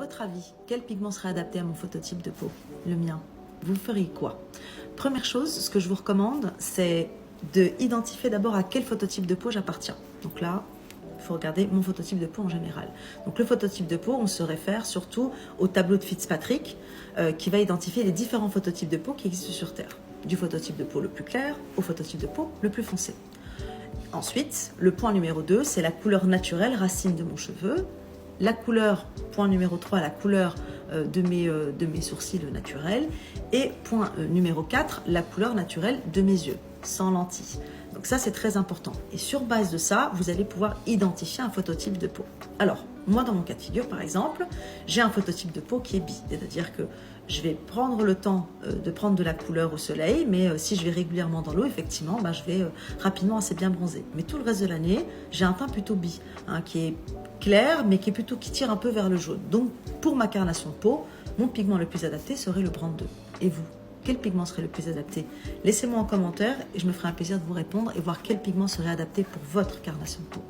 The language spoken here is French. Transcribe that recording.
À votre avis, quel pigment serait adapté à mon phototype de peau? Le mien. Vous feriez quoi? Première chose, ce que je vous recommande, c'est d'identifier d'abord à quel phototype de peau j'appartiens. Donc là, il faut regarder mon phototype de peau en général. Donc le phototype de peau, on se réfère surtout au tableau de Fitzpatrick qui va identifier les différents phototypes de peau qui existent sur Terre. Du phototype de peau le plus clair au phototype de peau le plus foncé. Ensuite, le point numéro 2, c'est la couleur naturelle racine de mon cheveu. La couleur, point numéro 3, la couleur de mes sourcils naturels. Et point numéro 4, la couleur naturelle de mes yeux, sans lentilles. Donc ça, c'est très important. Et sur base de ça, vous allez pouvoir identifier un phototype de peau. Alors, moi, dans mon cas de figure, par exemple, j'ai un phototype de peau qui est bi. C'est-à-dire que je vais prendre le temps de prendre de la couleur au soleil, mais si je vais régulièrement dans l'eau, effectivement, je vais rapidement assez bien bronzer. Mais tout le reste de l'année, j'ai un teint plutôt bi, qui est clair, mais qui tire un peu vers le jaune. Donc, pour ma carnation de peau, mon pigment le plus adapté serait le brun 2. Et vous, quel pigment serait le plus adapté? Laissez-moi en commentaire et je me ferai un plaisir de vous répondre et voir quel pigment serait adapté pour votre carnation de peau.